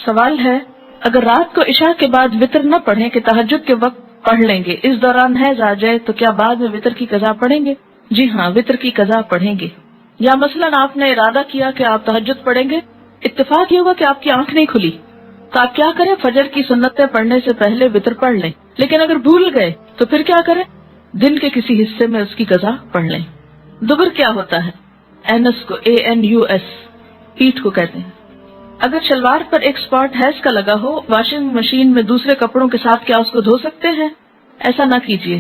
سوال ہے اگر رات کو عشاء کے بعد وطر نہ پڑھیں کہ تہجد کے وقت پڑھ لیں گے، اس دوران حیض آ جائے تو کیا بعد میں وطر کی قضا پڑھیں گے؟ جی ہاں، وطر کی قضا پڑھیں گے۔ یا مثلاً آپ نے ارادہ کیا کہ آپ تہجد پڑھیں گے، اتفاق یہ ہوا کہ آپ کی آنکھ نہیں کھلی، تو آپ کیا کریں؟ فجر کی سنتیں پڑھنے سے پہلے وطر پڑھ لیں۔ لیکن اگر بھول گئے تو پھر کیا کریں؟ دن کے کسی حصے میں اس کی قضا پڑھ لیں۔ دبر کیا ہوتا ہے؟ اینس کو ANUS پیٹھ کو کہتے ہیں۔ اگر شلوار پر ایک سپاٹ حیض کا لگا ہو، واشنگ مشین میں دوسرے کپڑوں کے ساتھ کیا اس کو دھو سکتے ہیں؟ ایسا نہ کیجیے،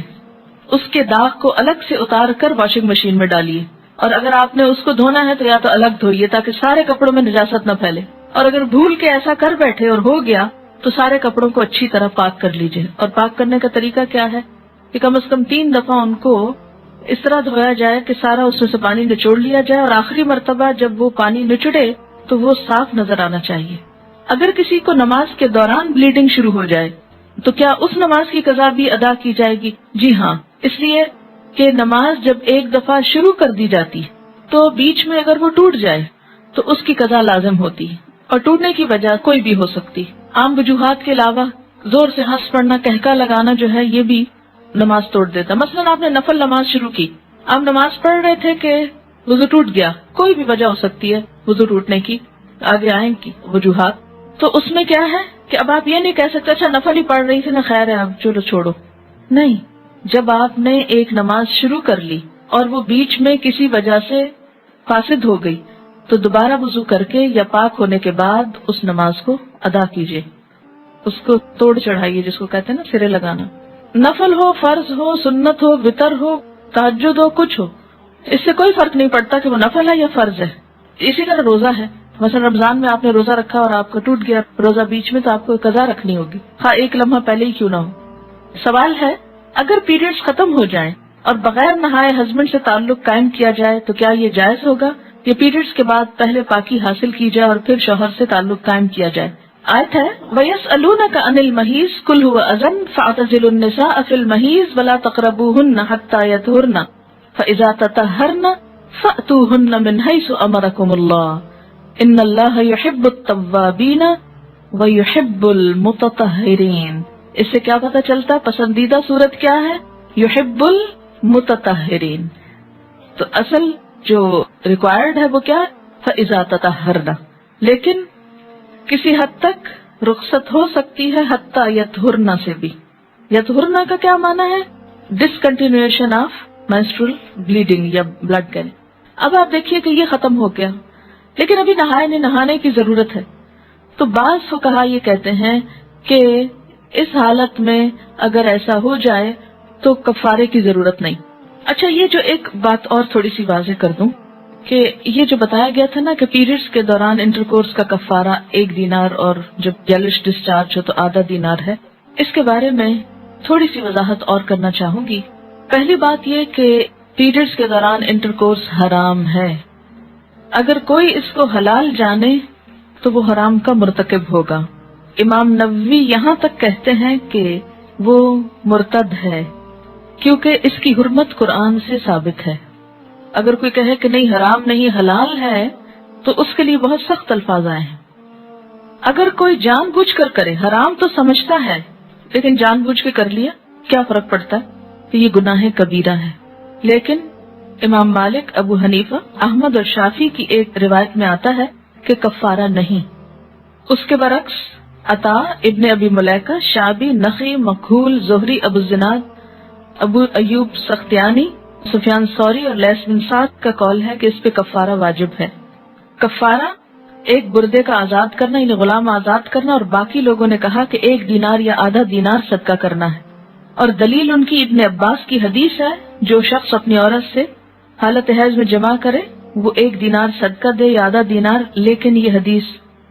اس کے داغ کو الگ سے اتار کر واشنگ مشین میں ڈالیے، اور اگر آپ نے اس کو دھونا ہے تو یا تو الگ دھوئیے تاکہ سارے کپڑوں میں نجاست نہ پھیلے، اور اگر بھول کے ایسا کر بیٹھے اور ہو گیا تو سارے کپڑوں کو اچھی طرح پاک کر لیجیے۔ اور پاک کرنے کا طریقہ کیا ہے کہ کم از کم 3 دفعہ ان کو اس طرح دھویا جائے کہ سارا اس میں سے پانی نچوڑ لیا جائے، اور آخری مرتبہ جب وہ پانی نچڑے تو وہ صاف نظر آنا چاہیے۔ اگر کسی کو نماز کے دوران بلیڈنگ شروع ہو جائے تو کیا اس نماز کی قضا بھی ادا کی جائے گی؟ جی ہاں، اس لیے کہ نماز جب ایک دفعہ شروع کر دی جاتی تو بیچ میں اگر وہ ٹوٹ جائے تو اس کی قضا لازم ہوتی ہے، اور ٹوٹنے کی وجہ کوئی بھی ہو سکتی۔ عام وجوہات کے علاوہ زور سے ہنس پڑنا، کہکا لگانا جو ہے یہ بھی نماز توڑ دیتا۔ مثلاً آپ نے نفل نماز شروع کی، آپ نماز پڑھ رہے تھے کہ وضو ٹوٹ گیا، کوئی بھی وجہ ہو سکتی ہے وضو ٹوٹنے کی، آگے آئیں گی وجوہات، تو اس میں کیا ہے کہ اب آپ یہ نہیں کہہ سکتے اچھا نفل ہی پڑھ رہی تھی نا، خیر ہے اب چلو چھوڑو۔ نہیں، جب آپ نے ایک نماز شروع کر لی اور وہ بیچ میں کسی وجہ سے فاسد ہو گئی تو دوبارہ وضو کر کے یا پاک ہونے کے بعد اس نماز کو ادا کیجیے، اس کو توڑ چڑھائیے، جس کو کہتے ہیں نا سرے لگانا۔ نفل ہو، فرض ہو، سنت ہو، وطر ہو، تہجد ہو، کچھ ہو، اس سے کوئی فرق نہیں پڑتا کہ وہ نفل ہے یا فرض ہے۔ اسی طرح روزہ ہے، مثلا رمضان میں آپ نے روزہ رکھا اور آپ کا ٹوٹ گیا روزہ بیچ میں، تو آپ کو قضا رکھنی ہوگی، خواہ ایک لمحہ پہلے ہی کیوں نہ ہو۔ سوال ہے اگر پیریڈز ختم ہو جائیں اور بغیر نہائے ہسبینڈ سے تعلق قائم کیا جائے تو کیا یہ جائز ہوگا؟ یہ پیریڈز کے بعد پہلے پاکی حاصل کی جائے اور پھر شوہر سے تعلق قائم کیا جائے۔ آیت ہے وَيَسْأَلُونَكَ عَنِ الْمَحِيضِ قُلْ هُوَ أَذًى فَاعْتَزِلُوا النِّسَاءَ فِي الْمَحِيضِ وَلَا تَقْرَبُوهُنَّ حَتَّى يَطْهُرْنَ فَإِذَا تَطَهَّرْنَ فَأْتُوهُنَّ مِنْ حَيْثُ أَمَرَكُمُ اللَّهُ إِنَّ اللَّهَ يُحِبُّ التَّوَّابِينَ وَيُحِبُّ الْمُتَطَهِّرِينَ۔ اس سے کیا پتہ چلتا پسندیدہ صورت کیا ہے؟ يُحِبُّ الْمُتَطَهِّرِينَ۔ تو اصل جو ریکوائرڈ ہے وہ کیا ہے؟ فَإِذَا تَطَهَّرْنَ، لیکن کسی حد تک رخصت ہو سکتی ہے حتیٰ یطہرنا سے بھی۔ یطہرنا کا کیا معنی ہے؟ ڈسکنٹینیویشن آف مینسٹرل بلیڈنگ یا بلڈ کہنے۔ اب آپ دیکھیے کہ یہ ختم ہو گیا لیکن ابھی نہانے کی ضرورت ہے، تو بعض فقہا یہ کہتے ہیں کہ اس حالت میں اگر ایسا ہو جائے تو کفارے کی ضرورت نہیں۔ اچھا، یہ جو ایک بات اور تھوڑی سی واضح کر دوں کہ یہ جو بتایا گیا تھا نا کہ پیریڈز کے دوران انٹرکورس کا کفارہ 1 دینار اور جب یلش ڈسچارج ہو تو آدھا دینار ہے، اس کے بارے میں تھوڑی سی وضاحت اور کرنا چاہوں گی۔ پہلی بات یہ کہ پیریڈز کے دوران انٹرکورس حرام ہے، اگر کوئی اس کو حلال جانے تو وہ حرام کا مرتکب ہوگا۔ امام نووی یہاں تک کہتے ہیں کہ وہ مرتد ہے کیونکہ اس کی حرمت قرآن سے ثابت ہے۔ اگر کوئی کہے کہ نہیں حرام نہیں حلال ہے تو اس کے لیے بہت سخت الفاظ آئے ہیں۔ اگر کوئی جان بوجھ کر کرے، حرام تو سمجھتا ہے لیکن جان بوجھ کے کر لیا، کیا فرق پڑتا ہے کہ یہ گناہ کبیرہ ہے۔ لیکن امام مالک، ابو حنیفہ، احمد اور شافعی کی ایک روایت میں آتا ہے کہ کفارہ نہیں۔ اس کے برعکس عطا، ابن ابی ملیکہ، شعبی، نخعی، مکحول، زہری، ابو الزناد، ابو ایوب سختیانی، سفیان ثوری اور لیث بن سعد کا قول ہے کہ اس پہ کفارہ واجب ہے۔ کفارہ ایک بردے کا آزاد کرنا یعنی غلام آزاد کرنا، اور باقی لوگوں نے کہا کہ 1 دینار یا آدھا دینار صدقہ کرنا ہے، اور دلیل ان کی ابن عباس کی حدیث ہے جو شخص اپنی عورت سے حالت حیض میں جمع کرے وہ 1 دینار صدقہ دے یا آدھا دینار، لیکن یہ حدیث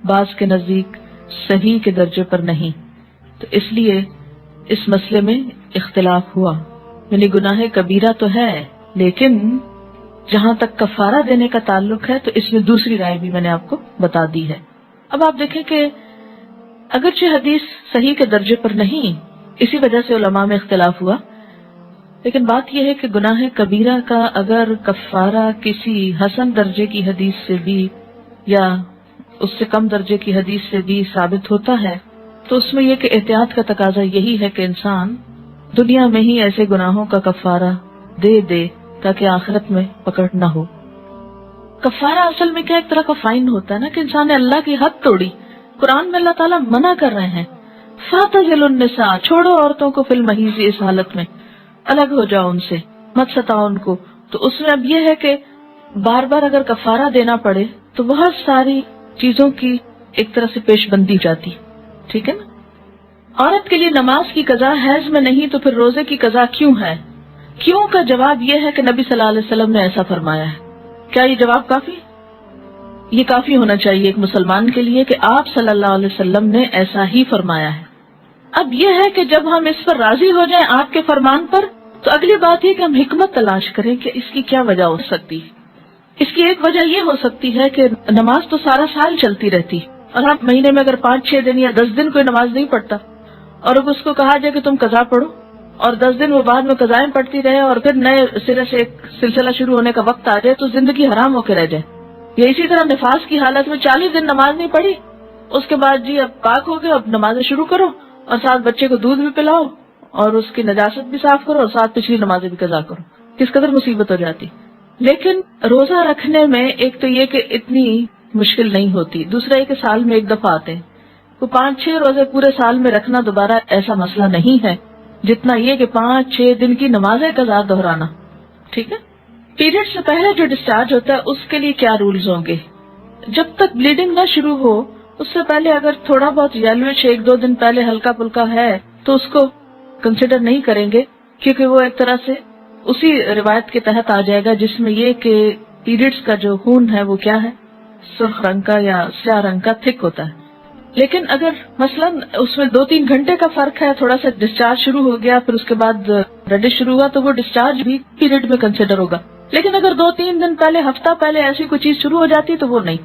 بعض کے نزدیک صحیح کے درجے پر نہیں، تو اس لیے اس مسئلے میں اختلاف ہوا۔ یعنی گناہ کبیرہ تو ہے لیکن جہاں تک کفارہ دینے کا تعلق ہے تو اس میں دوسری رائے بھی میں نے آپ کو بتا دی ہے۔ اب آپ دیکھیں کہ اگرچہ حدیث صحیح کے درجے پر نہیں، اسی وجہ سے علماء میں اختلاف ہوا، لیکن بات یہ ہے کہ گناہ کبیرہ کا اگر کفارہ کسی حسن درجے کی حدیث سے بھی یا اس سے کم درجے کی حدیث سے بھی ثابت ہوتا ہے، تو اس میں یہ کہ احتیاط کا تقاضا یہی ہے کہ انسان دنیا میں ہی ایسے گناہوں کا کفارہ دے دے تاکہ آخرت میں پکڑ نہ ہو۔ کفارہ اصل میں کیا ایک طرح کا فائن ہوتا ہے نا، کہ انسان نے اللہ کی حد توڑی۔ قرآن میں اللہ تعالیٰ منع کر رہے ہیں، فَاعْتَزِلُوا النِّسَاءَ، چھوڑو عورتوں کو فی الْمَحِیض، اس حالت میں الگ ہو جاؤ ان سے، مت ستاؤ ان کو۔ تو اس میں اب یہ ہے کہ بار بار اگر کفارہ دینا پڑے تو بہت ساری چیزوں کی ایک طرح سے پیش بندی جاتی، ٹھیک ہے نا۔ عورت کے لیے نماز کی قضا حیض میں نہیں تو پھر روزے کی قضا کیوں ہے؟ کیوں کا جواب یہ ہے کہ نبی صلی اللہ علیہ وسلم نے ایسا فرمایا ہے۔ کیا یہ جواب کافی؟ یہ کافی ہونا چاہیے ایک مسلمان کے لیے کہ آپ صلی اللہ علیہ وسلم نے ایسا ہی فرمایا ہے۔ اب یہ ہے کہ جب ہم اس پر راضی ہو جائیں آپ کے فرمان پر، تو اگلی بات یہ کہ ہم حکمت تلاش کریں کہ اس کی کیا وجہ ہو سکتی ہے۔ اس کی ایک وجہ یہ ہو سکتی ہے کہ نماز تو سارا سال چلتی رہتی، اور آپ مہینے میں اگر 5-6 دن یا 10 دن کوئی نماز نہیں پڑھتا، اور اب اس کو کہا جائے کہ تم قضا پڑھو، اور 10 دن وہ بعد میں قضائیں پڑھتی رہے اور پھر نئے سرے سے ایک سلسلہ شروع ہونے کا وقت آ جائے، تو زندگی حرام ہو کے رہ جائے۔ یا اسی طرح نفاس کی حالت میں 40 دن نماز نہیں پڑھی، اس کے بعد جی اب پاک ہو گئے، اب نمازیں شروع کرو، اور ساتھ بچے کو دودھ بھی پلاؤ اور اس کی نجاست بھی صاف کرو اور ساتھ پچھلی نمازیں بھی قضا کرو، کس قدر مصیبت ہو جاتی۔ لیکن روزہ رکھنے میں ایک تو یہ کہ اتنی مشکل نہیں ہوتی، دوسرا یہ کہ سال میں ایک دفعہ آتے ہیں، تو 5-6 روزے پورے سال میں رکھنا دوبارہ ایسا مسئلہ نہیں ہے جتنا یہ کہ 5-6 دن کی نمازیں قضا دہرانا، ٹھیک ہے۔ پیریڈ سے پہلے جو ڈسچارج ہوتا ہے اس کے لیے کیا رولز ہوں گے؟ جب تک بلیڈنگ نہ شروع ہو اس سے پہلے اگر تھوڑا بہت یلوش 1-2 دن پہلے ہلکا پھلکا ہے تو اس کو کنسیڈر نہیں کریں گے، کیونکہ وہ ایک طرح سے اسی روایت کے تحت آ جائے گا جس میں یہ کہ پیریڈز کا جو خون ہے وہ کیا ہے، سرخ رنگ کا یا سیاہ رنگ کا تھک ہوتا ہے۔ لیکن اگر مثلا اس میں 2-3 گھنٹے کا فرق ہے، تھوڑا سا ڈسچارج شروع ہو گیا پھر اس کے بعد ریڈش شروع ہوا، تو وہ ڈسچارج بھی پیریڈ میں کنسیڈر ہوگا۔ لیکن اگر 2-3 دن پہلے، ہفتہ پہلے ایسی کوئی چیز شروع ہو جاتی تو وہ نہیں۔